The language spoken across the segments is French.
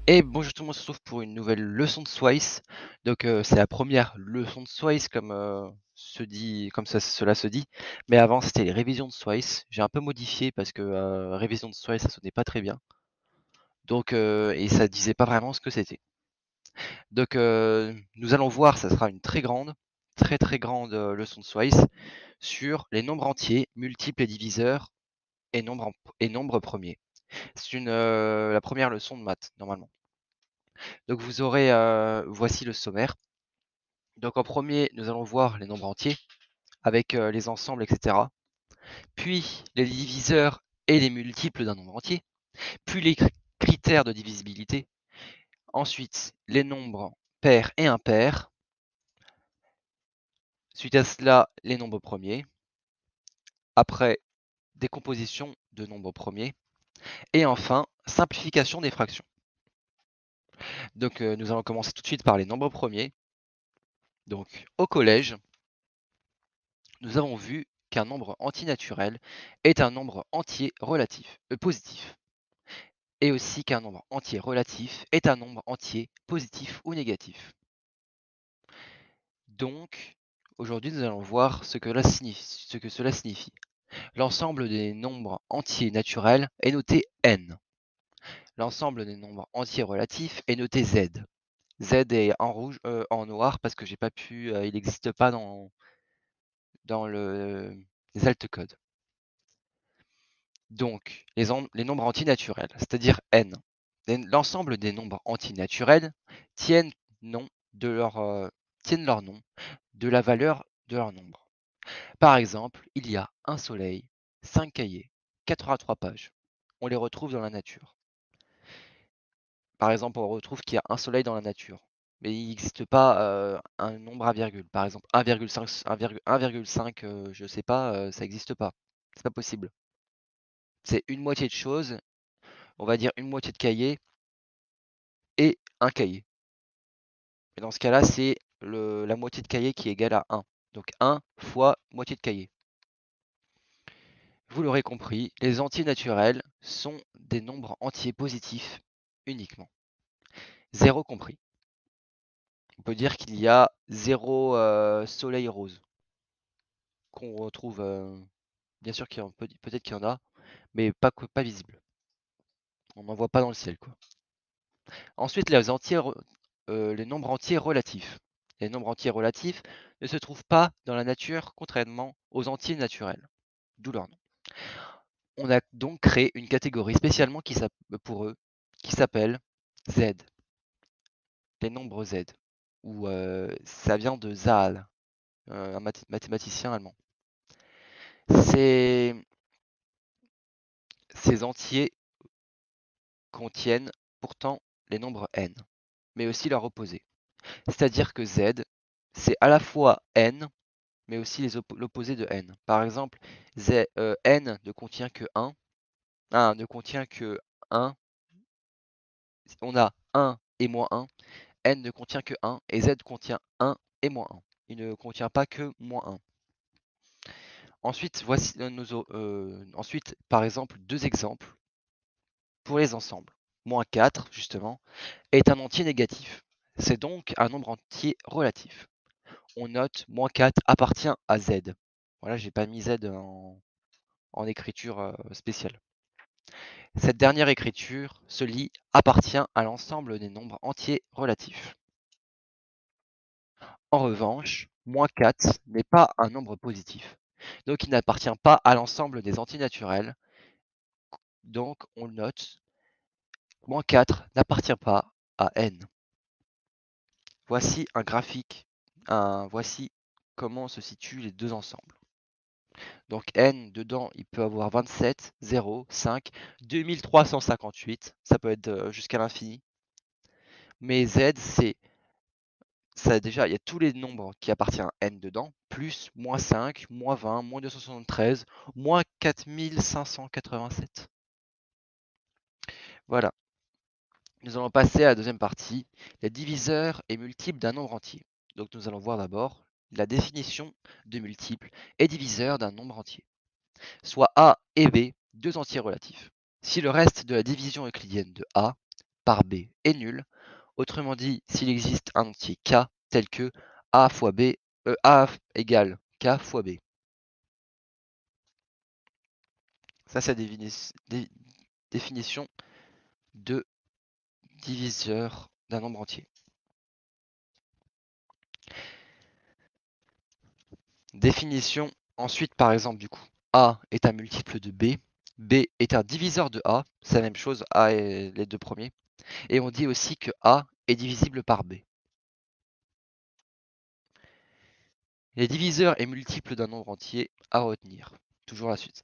Et bonjour tout le monde, on se retrouve pour une nouvelle leçon de Swice. Donc c'est la première leçon de Swice comme cela se dit. Mais avant c'était les révisions de Swice. J'ai un peu modifié parce que révision de Swice ça sonnait pas très bien. Donc et ça disait pas vraiment ce que c'était. Donc nous allons voir, ça sera une très grande leçon de Swice sur les nombres entiers, multiples et diviseurs et nombres premiers. C'est la première leçon de maths normalement. Donc vous aurez, voici le sommaire. Donc en premier, nous allons voir les nombres entiers avec les ensembles, etc. Puis les diviseurs et les multiples d'un nombre entier. Puis les critères de divisibilité. Ensuite, les nombres pairs et impairs. Suite à cela, les nombres premiers. Après, décomposition de nombres premiers. Et enfin, simplification des fractions. Donc nous allons commencer tout de suite par les nombres premiers. Donc au collège, nous avons vu qu'un nombre antinaturel est un nombre entier positif, et aussi qu'un nombre entier relatif est un nombre entier positif ou négatif. Donc, aujourd'hui, nous allons voir ce que cela signifie. L'ensemble des nombres entiers naturels est noté n. L'ensemble des nombres entiers relatifs est noté z. Z est en rouge, en noir parce que j'ai pas pu, il n'existe pas dans les altcodes. Donc, les nombres entiers naturels, c'est-à-dire n. L'ensemble des nombres entiers naturels tiennent tiennent leur nom de la valeur de leur nombre. Par exemple, il y a un soleil, 5 cahiers, 83 pages. On les retrouve dans la nature. Par exemple, on retrouve qu'il y a un soleil dans la nature. Mais il n'existe pas un nombre à virgule. Par exemple, 1,5, 1,5 je sais pas, ça n'existe pas. C'est pas possible. C'est une moitié de chose, on va dire une moitié de cahier et un cahier. Et dans ce cas-là, c'est la moitié de cahier qui est égale à 1. Donc 1 fois moitié de cahier. Vous l'aurez compris, les entiers naturels sont des nombres entiers positifs uniquement. 0 compris. On peut dire qu'il y a 0 soleil rose qu'on retrouve, bien sûr qu'il peut-être qu'il y en a, mais pas visible. On n'en voit pas dans le ciel, quoi. Ensuite, les nombres entiers relatifs. Les nombres entiers relatifs ne se trouvent pas dans la nature, contrairement aux entiers naturels, d'où leur nom. On a donc créé une catégorie spécialement pour eux, qui s'appelle Z, les nombres Z, ou ça vient de Zahl, un mathématicien allemand. Ces entiers contiennent pourtant les nombres n, mais aussi leur opposé. C'est-à-dire que Z, c'est à la fois n, mais aussi l'opposé de n. Par exemple, n ne contient que 1, ne contient que 1, on a 1 et moins 1, n ne contient que 1, et z contient 1 et moins 1. Il ne contient pas que moins 1. Ensuite, ensuite, par exemple, deux exemples pour les ensembles. Moins 4, justement, est un entier négatif. C'est donc un nombre entier relatif. On note moins 4 appartient à z. Voilà, j'ai pas mis z en écriture spéciale. Cette dernière écriture se lit appartient à l'ensemble des nombres entiers relatifs. En revanche, moins 4 n'est pas un nombre positif. Donc il n'appartient pas à l'ensemble des entiers naturels. Donc on le note, moins 4 n'appartient pas à n. Voici un graphique, voici comment se situent les deux ensembles. Donc n, dedans, il peut avoir 27, 0, 5, 2358, ça peut être jusqu'à l'infini. Mais z, c'est ça déjà, il y a tous les nombres qui appartiennent à n dedans, plus moins 5, moins 20, moins 273, moins 4587. Voilà. Nous allons passer à la deuxième partie, les diviseurs et multiples d'un nombre entier. Donc nous allons voir d'abord la définition de multiples et diviseurs d'un nombre entier. Soit A et B, deux entiers relatifs. Si le reste de la division euclidienne de A par B est nul. Autrement dit, s'il existe un entier K tel que A fois B, A égale K fois B. Ça, c'est la définition de diviseur d'un nombre entier. Définition ensuite, par exemple, du coup, A est un multiple de B, B est un diviseur de A, c'est la même chose, A et les deux premiers, et on dit aussi que A est divisible par B. Les diviseurs et multiples d'un nombre entier à retenir. Toujours la suite.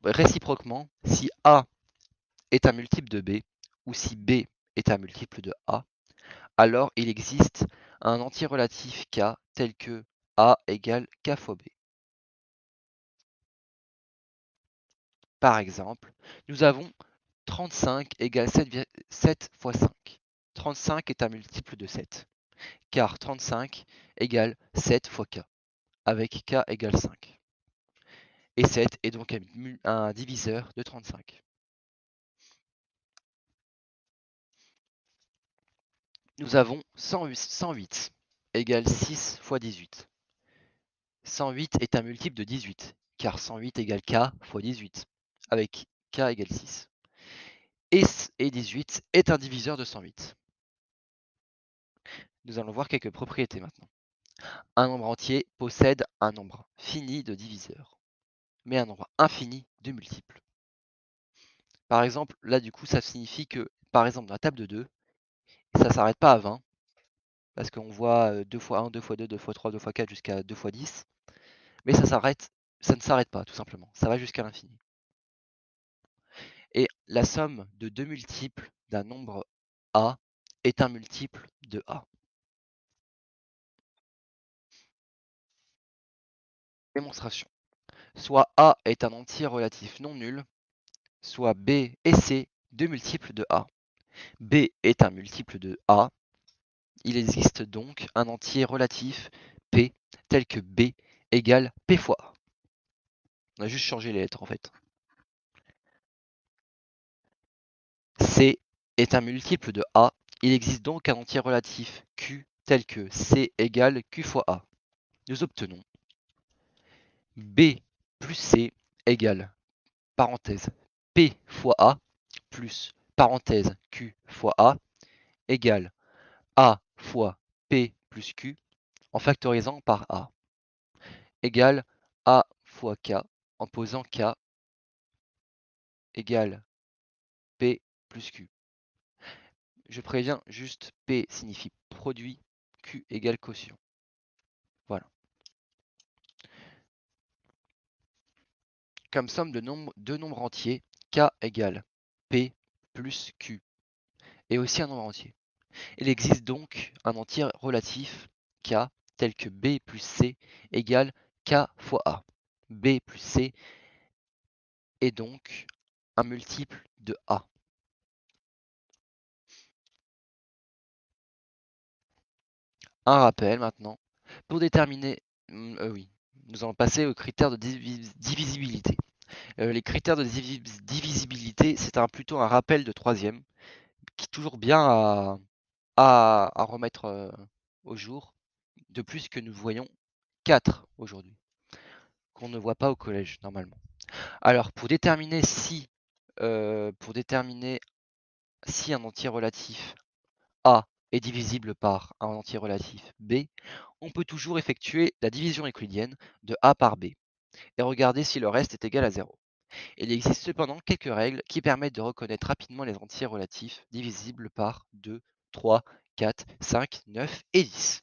Réciproquement, si A est un multiple de B, ou si B est un multiple de A, alors il existe un entier relatif K tel que A égale K fois B. Par exemple, nous avons 35 égale 7 fois 5. 35 est un multiple de 7, car 35 égale 7 fois K, avec K égale 5. Et 7 est donc un diviseur de 35. Nous avons 108 égale 6 fois 18. 108 est un multiple de 18, car 108 égale K fois 18, avec K égale 6. Et 18 est un diviseur de 108. Nous allons voir quelques propriétés maintenant. Un nombre entier possède un nombre fini de diviseurs, mais un nombre infini de multiples. Par exemple, là du coup, ça signifie que, par exemple, dans la table de 2, ça ne s'arrête pas à 20, parce qu'on voit 2 fois 1, 2 fois 2, 2 fois 3, 2 fois 4 jusqu'à 2 fois 10, mais ça ne s'arrête pas, tout simplement. Ça va jusqu'à l'infini. Et la somme de deux multiples d'un nombre A est un multiple de A. Démonstration. Soit A est un entier relatif non nul, soit B et C deux multiples de A. B est un multiple de A. Il existe donc un entier relatif P tel que B égale P fois A. On a juste changé les lettres en fait. C est un multiple de A. Il existe donc un entier relatif Q tel que C égale Q fois A. Nous obtenons B plus C égale parenthèse P fois A plus parenthèse Q fois A égale A fois P plus Q en factorisant par A égale A fois K en posant K égale P plus Q. Je préviens juste P signifie produit, Q égale quotient. Voilà. Comme somme de deux nombres entiers, K égale P plus Q et aussi un nombre entier. Il existe donc un entier relatif K tel que B plus C égale K fois A. B plus C est donc un multiple de A. Un rappel maintenant. Pour déterminer... oui, nous allons passer aux critères de divisibilité. Les critères de divisibilité, c'est plutôt un rappel de troisième, qui est toujours bien à remettre au jour. De plus que nous voyons 4 aujourd'hui, qu'on ne voit pas au collège normalement. Alors, pour déterminer si un entier relatif A est divisible par un entier relatif B, on peut toujours effectuer la division euclidienne de A par B et regarder si le reste est égal à 0. Il existe cependant quelques règles qui permettent de reconnaître rapidement les entiers relatifs divisibles par 2, 3, 4, 5, 9 et 10.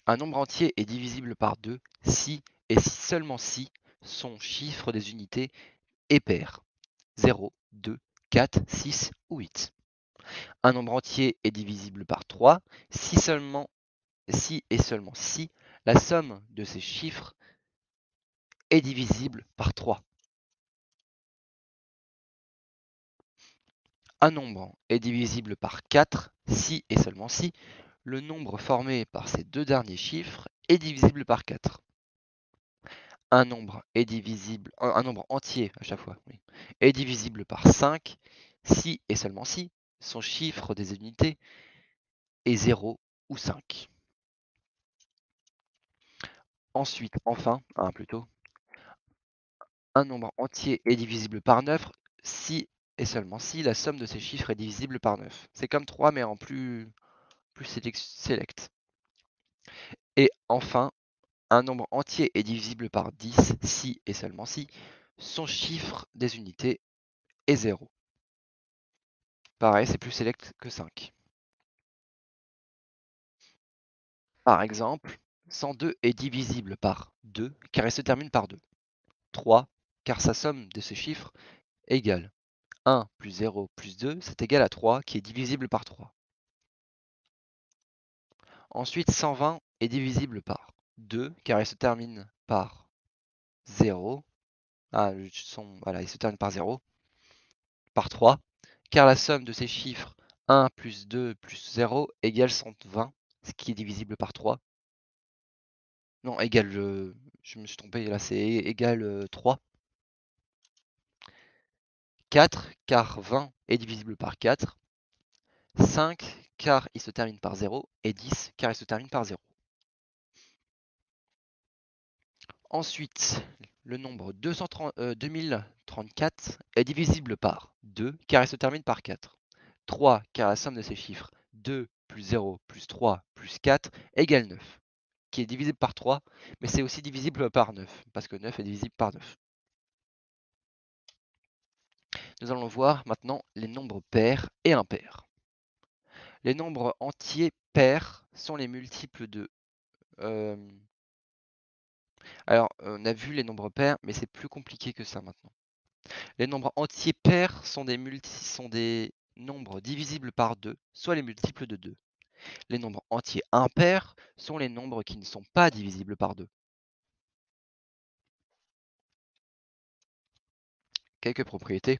Un nombre entier est divisible par 2 si et si seulement si son chiffre des unités est pair. 0, 2, 4, 6 ou 8. Un nombre entier est divisible par 3 si et seulement si la somme de ces chiffres est divisible par 3. Un nombre est divisible par 4 si et seulement si le nombre formé par ces deux derniers chiffres est divisible par 4. un nombre est divisible, un nombre entier à chaque fois, oui, est divisible par 5 si et seulement si son chiffre des unités est 0 ou 5. Ensuite, enfin, plutôt, un nombre entier est divisible par 9 si et seulement si la somme de ces chiffres est divisible par 9. C'est comme 3 mais en plus select. Et enfin, un nombre entier est divisible par 10 si et seulement si son chiffre des unités est 0. Pareil, c'est plus select que 5. Par exemple, 102 est divisible par 2 car il se termine par 2. 3 car sa somme de ces chiffres égale 1 plus 0 plus 2, c'est égal à 3 qui est divisible par 3. Ensuite, 120 est divisible par 2 car il se termine par 0. Voilà, il se termine par 0. Par 3 car la somme de ces chiffres 1 plus 2 plus 0 égale 120, ce qui est divisible par 3. Non, égale, je me suis trompé, là c'est égal 3. 4 car 20 est divisible par 4. 5 car il se termine par 0. Et 10 car il se termine par 0. Ensuite, le nombre 2034 est divisible par 2 car il se termine par 4. 3 car la somme de ces chiffres 2 plus 0 plus 3 plus 4 égale 9, qui est divisible par 3, mais c'est aussi divisible par 9, parce que 9 est divisible par 9. Nous allons voir maintenant les nombres pairs et impairs. Les nombres entiers pairs sont les multiples de... Alors, on a vu les nombres pairs, mais c'est plus compliqué que ça maintenant. Les nombres entiers pairs sont des nombres divisibles par 2, soit les multiples de 2. Les nombres entiers impairs sont les nombres qui ne sont pas divisibles par 2. Quelques propriétés.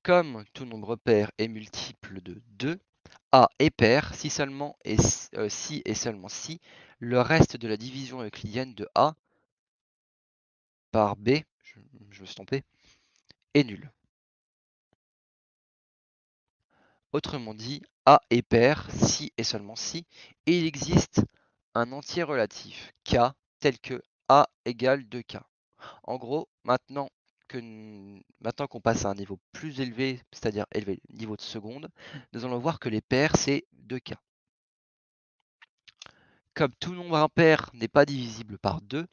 Comme tout nombre pair est multiple de 2, A est pair si seulement et si et seulement si le reste de la division euclidienne de A par B, je me suis trompé, est nul. Autrement dit, A est pair si et seulement si il existe un entier relatif K tel que A égale 2K. En gros, maintenant qu'on passe à un niveau plus élevé, c'est-à-dire élevé niveau de seconde, nous allons voir que les pairs, c'est 2K. Comme tout nombre impair n'est pas divisible par 2,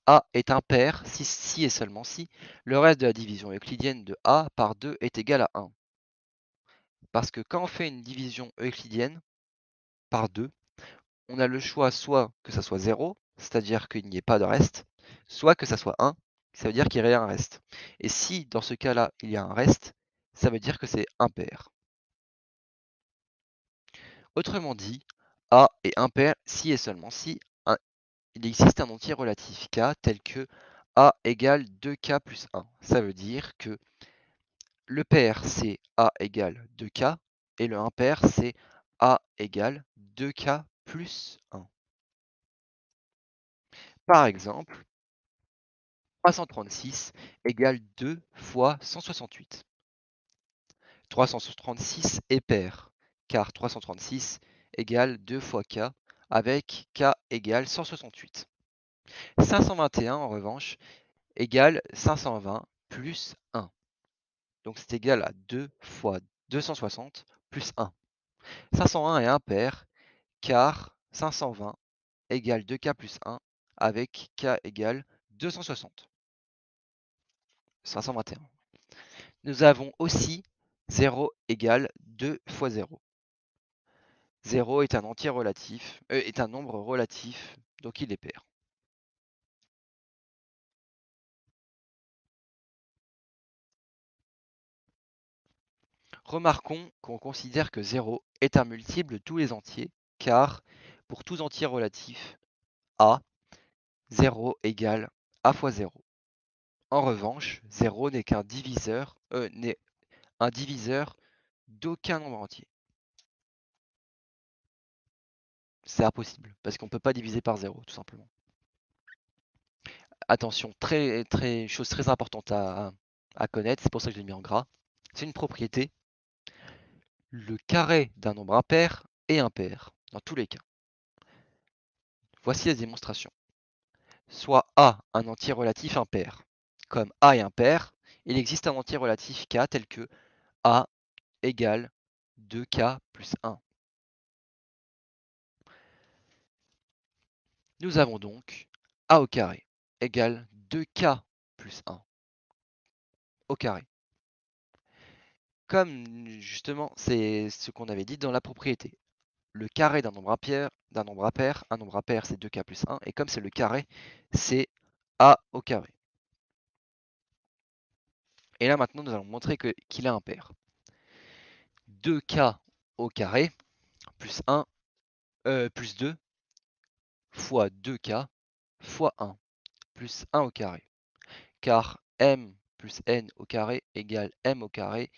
A est impair si et seulement si le reste de la division euclidienne de A par 2 est égal à 1. Parce que quand on fait une division euclidienne par 2, on a le choix soit que ça soit 0, c'est-à-dire qu'il n'y ait pas de reste, soit que ça soit 1, ça veut dire qu'il y a un reste. Et si dans ce cas-là, il y a un reste, ça veut dire que c'est impair. Autrement dit, A est impair si et seulement si il existe un entier relatif K tel que A égale 2K plus 1. Ça veut dire que le pair c'est A égale 2K et le impair c'est A égale 2K plus 1. Par exemple, 336 égale 2 fois 168. 336 est pair, car 336 égale 2 fois K, avec K égale 168. 521 en revanche égale 520 plus 1. Donc c'est égal à 2 fois 260 plus 1. 501 est impair, car 520 égale 2K plus 1, avec K égale 260. 521. Nous avons aussi 0 égale 2 fois 0. 0 est un entier relatif, est un nombre relatif, donc il est pair. Remarquons qu'on considère que 0 est un multiple de tous les entiers, car pour tous entiers relatifs A, 0 égale A fois 0. En revanche, 0 n'est qu'un diviseur, n'est un diviseur d'aucun nombre entier. C'est impossible, parce qu'on ne peut pas diviser par 0, tout simplement. attention, chose très importante à connaître, c'est pour ça que je l'ai mis en gras. C'est une propriété. Le carré d'un nombre impair est impair, dans tous les cas. Voici la démonstration. Soit A un entier relatif impair. Comme A est impair, il existe un entier relatif K tel que A égale 2K plus 1. Nous avons donc A au carré égale 2K plus 1 au carré. Comme justement, c'est ce qu'on avait dit dans la propriété. Le carré d'un nombre impair, un nombre impair c'est 2K plus 1, et comme c'est le carré, c'est A au carré. Et là maintenant, nous allons montrer qu'il est impair. 2K au carré plus 1, plus 2 fois 2K fois 1 plus 1 au carré. Car M plus N au carré égale M au carré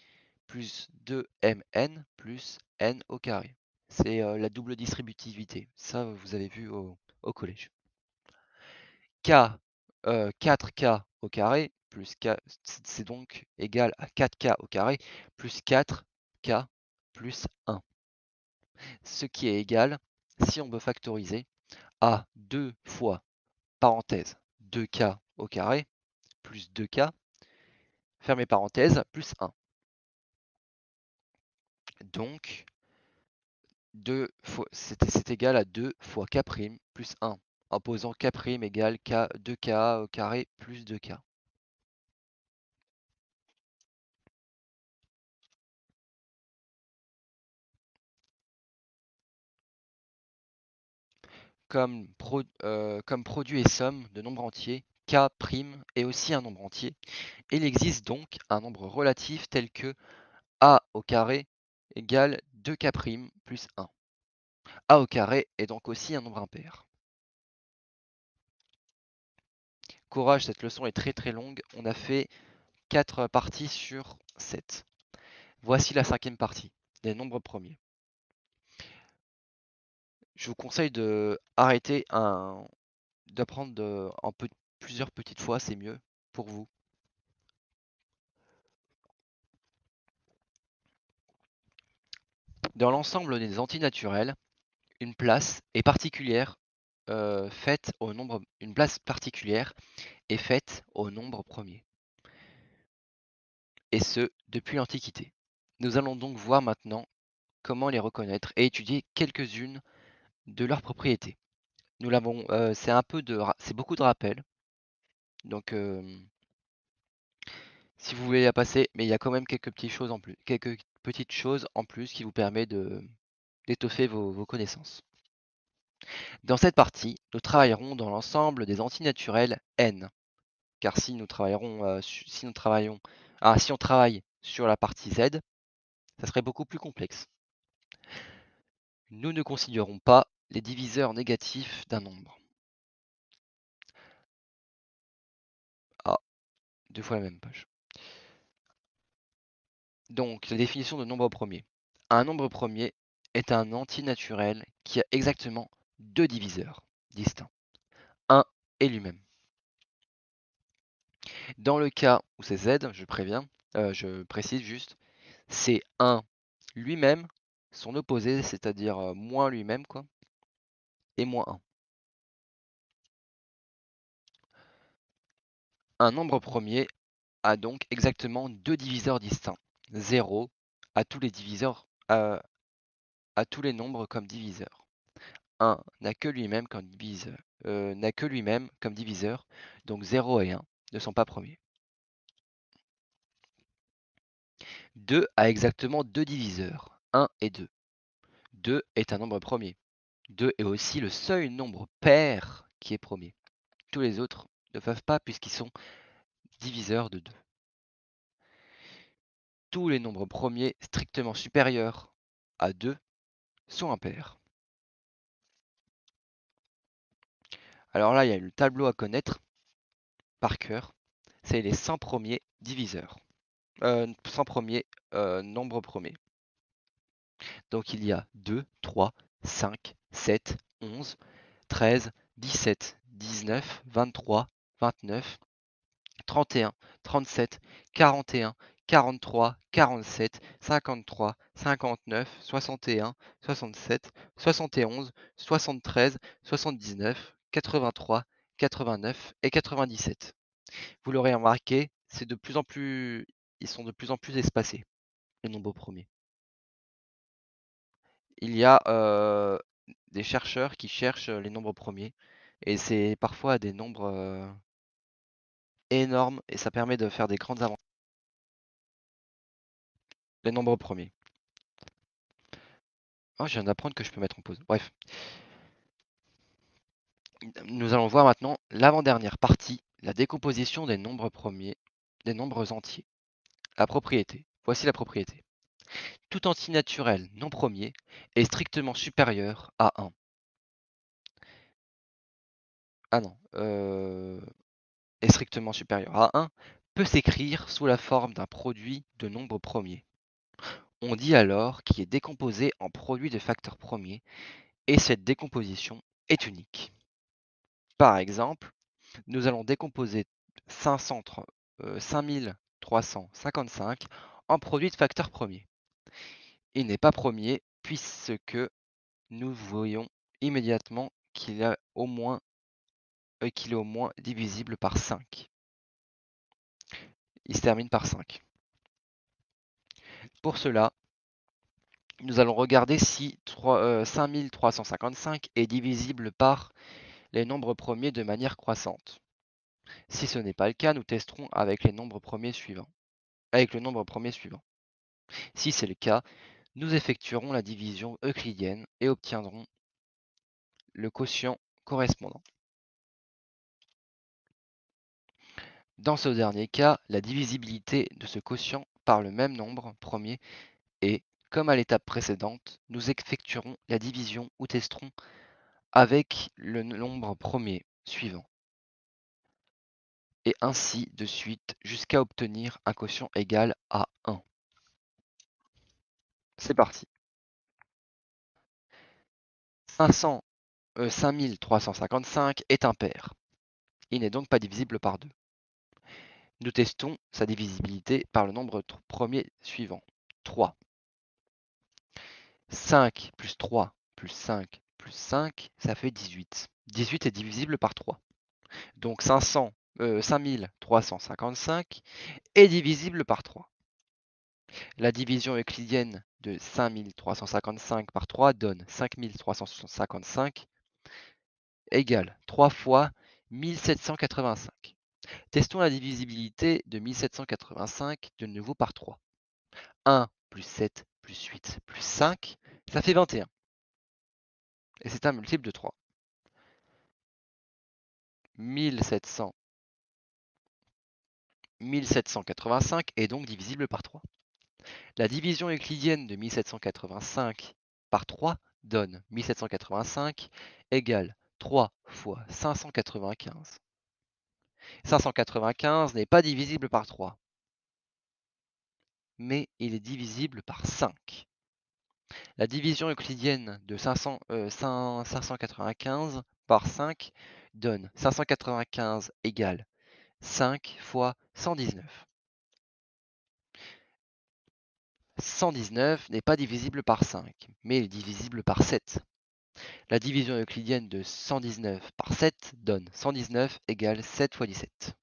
plus 2mn plus n au carré. C'est la double distributivité. Ça, vous avez vu au collège. K, 4K au carré plus K, c'est donc égal à 4K au carré plus 4K plus 1. Ce qui est égal, si on veut factoriser, à 2 fois, parenthèse, 2K au carré plus 2K, fermez parenthèse, plus 1. Donc, c'est égal à 2 fois K' plus 1, en posant K' égale 2K au carré plus 2K. Comme produit et somme de nombres entiers, K' est aussi un nombre entier. Il existe donc un nombre relatif tel que A au carré égale 2K' plus 1. A au carré est donc aussi un nombre impair. Courage, cette leçon est très longue. On a fait 4 parties sur 7. Voici la 5e partie, des nombres premiers. Je vous conseille d'apprendre plusieurs petites fois, c'est mieux pour vous. Dans l'ensemble des antinaturels, une place particulière est faite au nombre premier. Et ce, depuis l'Antiquité. Nous allons donc voir maintenant comment les reconnaître et étudier quelques-unes de leurs propriétés. C'est beaucoup de rappels. Donc, si vous voulez la passer, mais il y a quand même quelques petites choses en plus qui vous permettent d'étoffer vos connaissances. Dans cette partie, nous travaillerons dans l'ensemble des antinaturels n, car si on travaille sur la partie z, ça serait beaucoup plus complexe. Nous ne considérons pas les diviseurs négatifs d'un nombre. Ah, 2 fois la même page. Donc, la définition de nombre premier. Un nombre premier est un antinaturel qui a exactement 2 diviseurs distincts. 1 et lui-même. Dans le cas où c'est z, je précise juste, c'est 1 lui-même, son opposé, c'est-à-dire moins lui-même, quoi, et moins 1. Un nombre premier a donc exactement 2 diviseurs distincts. 0 à tous les nombres comme diviseurs. 1 n'a que lui-même comme diviseur, donc 0 et 1 ne sont pas premiers. 2 a exactement 2 diviseurs, 1 et 2. 2 est un nombre premier. 2 est aussi le seul nombre pair qui est premier. Tous les autres ne peuvent pas puisqu'ils sont diviseurs de 2. Tous les nombres premiers strictement supérieurs à 2 sont impairs. Alors là, il y a le tableau à connaître par cœur. C'est les 100 premiers diviseurs. 100 premiers nombres premiers. Donc il y a 2, 3, 5, 7, 11, 13, 17, 19, 23, 29, 31, 37, 41, 43, 47, 53, 59, 61, 67, 71, 73, 79, 83, 89 et 97. Vous l'aurez remarqué, ils sont de plus en plus espacés, les nombres premiers. Il y a des chercheurs qui cherchent les nombres premiers, et c'est parfois des nombres énormes, et ça permet de faire des grandes avancées. Les nombres premiers. Oh, je viens d'apprendre que je peux mettre en pause. Bref. Nous allons voir maintenant l'avant-dernière partie, la décomposition des nombres premiers, des nombres entiers. La propriété. Voici la propriété. Tout entier naturel non premier est strictement supérieur à 1. Ah non, est strictement supérieur à 1 peut s'écrire sous la forme d'un produit de nombres premiers. On dit alors qu'il est décomposé en produit de facteurs premiers, et cette décomposition est unique. Par exemple, nous allons décomposer 5355 en produit de facteurs premiers. Il n'est pas premier puisque nous voyons immédiatement qu'il est au moins divisible par 5. Il se termine par 5. Pour cela, nous allons regarder si 5355 est divisible par les nombres premiers de manière croissante. Si ce n'est pas le cas, nous testerons avec les nombres premiers suivants. Avec le nombre premier suivant. Si c'est le cas, nous effectuerons la division euclidienne et obtiendrons le quotient correspondant. Dans ce dernier cas, la divisibilité de ce quotient par le même nombre premier et, comme à l'étape précédente, nous effectuerons la division ou testerons avec le nombre premier suivant. Et ainsi de suite jusqu'à obtenir un quotient égal à 1. C'est parti. 5355 est impair. Il n'est donc pas divisible par 2. Nous testons sa divisibilité par le nombre premier suivant, 3. 5 plus 3 plus 5 plus 5, ça fait 18. 18 est divisible par 3. Donc 5355 est divisible par 3. La division euclidienne de 5355 par 3 donne 5355 égale 3 fois 1785. Testons la divisibilité de 1785 de nouveau par 3. 1 plus 7 plus 8 plus 5, ça fait 21. Et c'est un multiple de 3. 1785 est donc divisible par 3. La division euclidienne de 1785 par 3 donne 1785 égale 3 fois 595. 595 n'est pas divisible par 3, mais il est divisible par 5. La division euclidienne de 595 par 5 donne 595 égale 5 fois 119. 119 n'est pas divisible par 5, mais il est divisible par 7. La division euclidienne de 119 par 7 donne 119 égale 7 fois 17.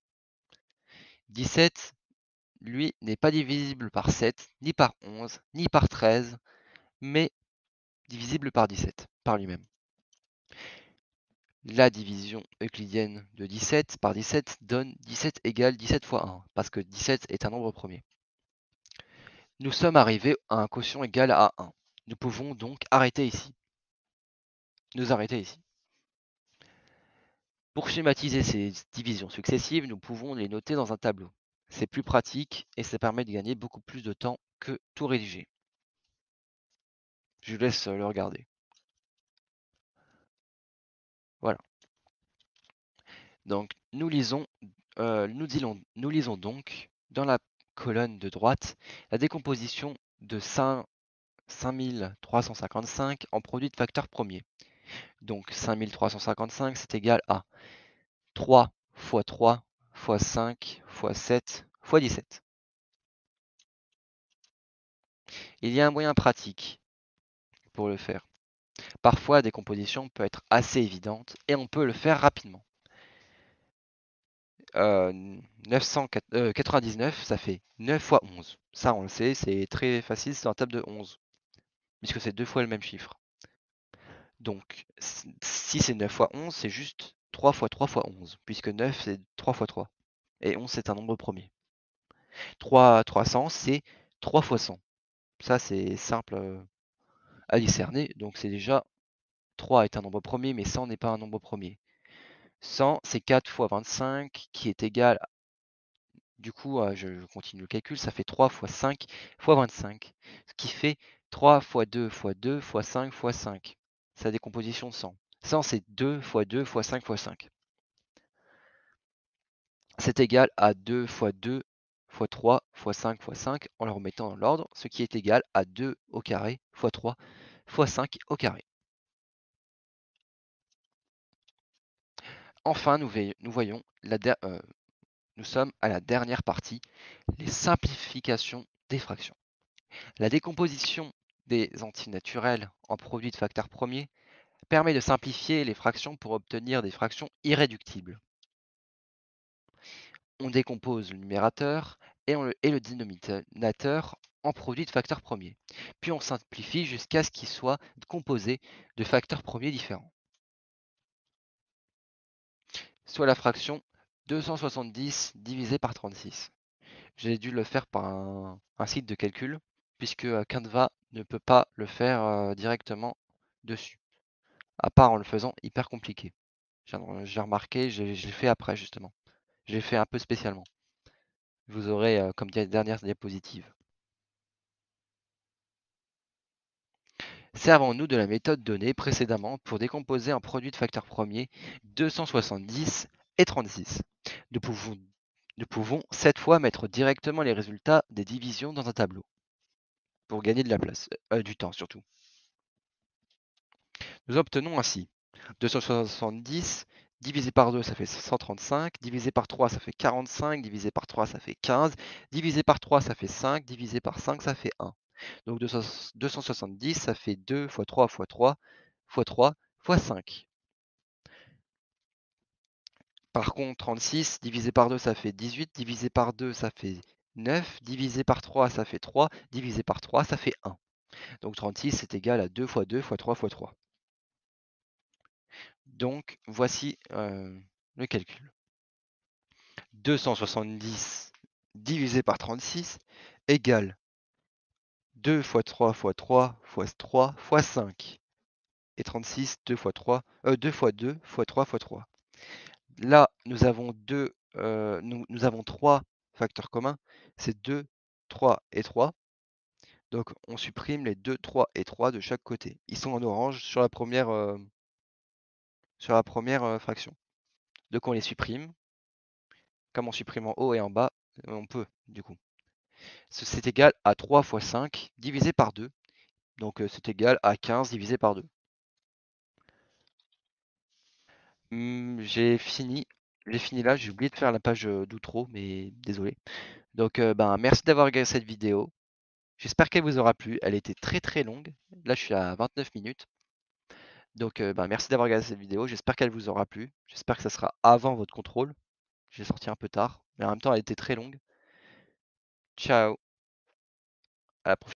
17, lui, n'est pas divisible par 7, ni par 11, ni par 13, mais divisible par 17, par lui-même. La division euclidienne de 17 par 17 donne 17 égale 17 fois 1, parce que 17 est un nombre premier. Nous sommes arrivés à un quotient égal à 1. Nous pouvons donc arrêter ici. Nous arrêter ici. Pour schématiser ces divisions successives, nous pouvons les noter dans un tableau. C'est plus pratique et ça permet de gagner beaucoup plus de temps que tout rédiger. Je vous laisse le regarder. Voilà. Donc nous lisons donc dans la colonne de droite la décomposition de 5355 en produit de facteurs premiers. Donc 5355 c'est égal à 3 fois 3, fois 5, fois 7, fois 17. Il y a un moyen pratique pour le faire. Parfois, la décomposition peut être assez évidente et on peut le faire rapidement. 999, ça fait 9 fois 11. Ça, on le sait, c'est très facile, c'est dans la table de 11, puisque c'est deux fois le même chiffre. Donc, si c'est 9 fois 11, c'est juste 3 fois 3 fois 11, puisque 9, c'est 3 fois 3. Et 11, c'est un nombre premier. 300, c'est 3 fois 100. Ça, c'est simple à discerner. Donc, c'est déjà 3 est un nombre premier, mais 100 n'est pas un nombre premier. 100, c'est 4 fois 25, qui est égal. Du coup, je continue le calcul, ça fait 3 fois 5 fois 25, ce qui fait 3 fois 2 fois 2 fois 5 fois 5. C'est la décomposition de 100. 100, c'est 2 fois 2 fois 5 fois 5. C'est égal à 2 fois 2 fois 3 fois 5 fois 5 en le remettant dans l'ordre, ce qui est égal à 2 au carré fois 3 fois 5 au carré. Enfin, nous voyons, nous sommes à la dernière partie, les simplifications des fractions. La décomposition des entiers naturels en produits de facteurs premiers permet de simplifier les fractions pour obtenir des fractions irréductibles. On décompose le numérateur et le dénominateur en produits de facteurs premiers. Puis on simplifie jusqu'à ce qu'ils soient composés de facteurs premiers différents. Soit la fraction 270 divisé par 36. J'ai dû le faire par un site de calcul, puisque Canva ne peut pas le faire directement dessus, à part en le faisant hyper compliqué. J'ai remarqué, je l'ai fait après justement. J'ai fait un peu spécialement. Vous aurez comme dernière diapositive. Servons-nous de la méthode donnée précédemment pour décomposer un produit de facteurs premiers 270 et 36. Nous pouvons cette fois mettre directement les résultats des divisions dans un tableau pour gagner de la place, du temps surtout. Nous obtenons ainsi 270 divisé par 2, ça fait 135, divisé par 3, ça fait 45, divisé par 3, ça fait 15, divisé par 3, ça fait 5, divisé par 5, ça fait 1. Donc 270, ça fait 2 fois 3 fois 3 fois 3 fois 5. Par contre, 36 divisé par 2, ça fait 18, divisé par 2, ça fait 9, divisé par 3, ça fait 3, divisé par 3, ça fait 1. Donc 36, c'est égal à 2 fois 2 fois 3 fois 3. Donc voici le calcul. 270 divisé par 36 égale 2 fois 3 fois 3 fois 3 fois 5. Et 36, 2 fois 3, 2 fois 2 fois 3 fois 3. Là, nous avons nous avons 3 facteurs communs. C'est 2, 3 et 3. Donc on supprime les 2, 3 et 3 de chaque côté. Ils sont en orange sur la première fraction. Donc on les supprime. Comme on supprime en haut et en bas, on peut du coup. C'est égal à 3 fois 5 divisé par 2. Donc c'est égal à 15 divisé par 2. J'ai fini. J'ai fini là, j'ai oublié de faire la page d'outro, mais désolé. Donc merci d'avoir regardé cette vidéo. J'espère qu'elle vous aura plu. Elle était très très longue. Là je suis à 29 minutes. Donc merci d'avoir regardé cette vidéo. J'espère qu'elle vous aura plu. J'espère que ça sera avant votre contrôle. J'ai sorti un peu tard, mais en même temps elle était très longue. Ciao, à la prochaine.